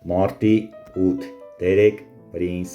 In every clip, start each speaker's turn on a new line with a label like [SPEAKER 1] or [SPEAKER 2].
[SPEAKER 1] Մարտի 8 Տերեկ Պրինս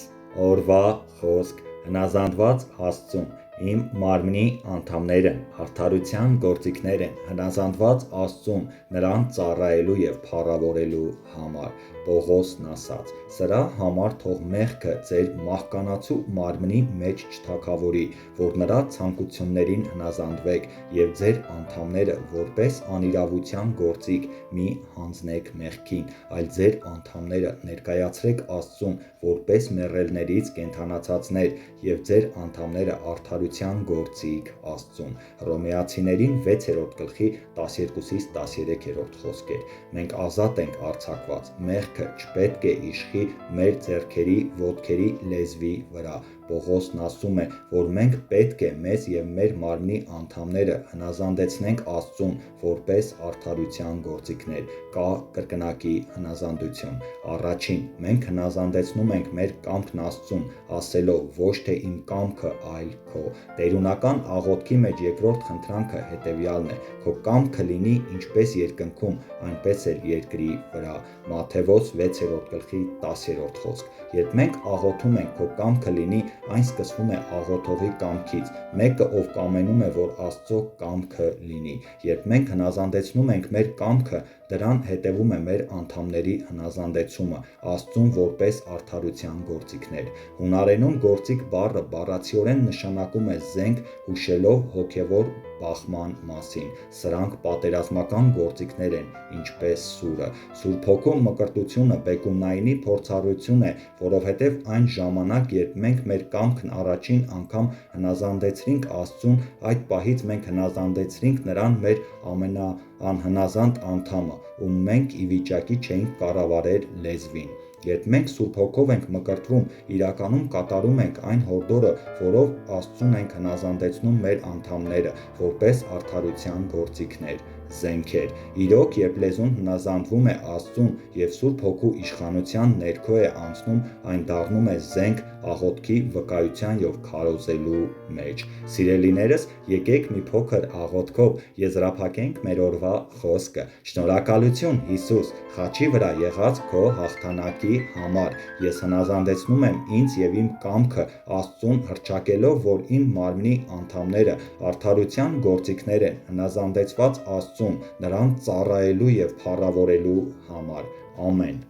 [SPEAKER 1] Օրվա խոսք հնազանդված Աստծուն իմ մարմնի անդամներն արդարության գործիքներ են հնազանդված Աստծուն նրան ծառայելու և փառավորելու համար Պողոսն ասաց սրա համար թող մեղքը ձեր մահկանացու մարմնի մեջ չթագավորի որ նրա ցանկություններին հնազանդվեք և ձեր անդամները որպես անիրավության գործիք մի հանձնեք մեղքին այլ ձեր անդամները ներկայացրեք Աստծուն որպես մեռելներից կենդանացածներ և ձեր անդամները արդարության գործիք Աստծուն Հռոմեացիներին 6:12-13 խոսքեր Մենք ազատ ենք արձակված մեղքը չպետք է իշխի մեր ձեռքերի ոտքերի լեզվի վրա Պողոսն ասում է որ մենք պետք է մեզ և մեր մարմնի անդամները հնազանդեցնենք Աստծուն որպես արդարության գործիքներ կա կրկնակի հնազանդություն Առաջին մենք հնազանդեցնում ենք մեր կամքն Աստծուն ասելով ոչ թե իմ կամքը այլ քո Տերունական աղոթքի մեջ երկրորդ խնդրանքը հետևյալն է քո կամքը լինի ինչպես երկնքում այնպես էլ երկրի վրա Մատթեոս 6:10 խոսք Երբ մենք աղոթում ենք քո կամքը լինի այն սկսվում է աղոթողի կամքից մեկը ով կամենում է որ Աստծո կամքը լինի Երբ մենք հնազանդեցնում ենք մեր կամքը դրան հետևում է մեր անդամների հնազանդեցումը Աստծուն որպես արդարության գործիքներ Հունարենում գործիք բառը բառացիորեն նշանակում է զենք հուշելով հոգևոր բախման մասին Սրանք պատերազմական գործիքներ են ինչպես սուրը Սուրբ Հոգու մկրտությունը բեկումնայինի փորձառություն է որովհետև այն ժամանակ երբ մենք մեր կամքն առաջին անգամ հնազանդեցրինք Աստծուն այդ պահից մենք հնազանդեցրինք նրան մեր ամենաանհնազանդ անդամը ում մենք ի վիճակի չէինք կառավարել լեզվին Երբ մենք Սուրբ Հոգով ենք մկրտվում իրականում կատարում ենք այն հորդորը որով Աստծուն ենք հնազանդեցնում մեր անդամները որպես արդարության գործիքներ զենքեր Իրոք երբ լեզուն հնազանդվում է Աստծուն և Սուրբ Հոգու իշխանության ներքո է անցնում այն դառնում է զենք աղոթքի վկայության և քարոզելու մեջ Սիրելիներս եկեք մի փոքր աղոթքով եզրափակենք մեր օրվա խոսքը Շնորհակալություն Հիսուս խաչի վրա եղած քո հաղթանակի համար Ես հնազանդեցնում եմ ինձ և իմ կամքը Աստծուն հռչակելով որ իմ մարմնի անդամները արդարության գործիքներ են հնազանդեցված Աստծուն նրան ծառայելու և փառավորելու համար Ամեն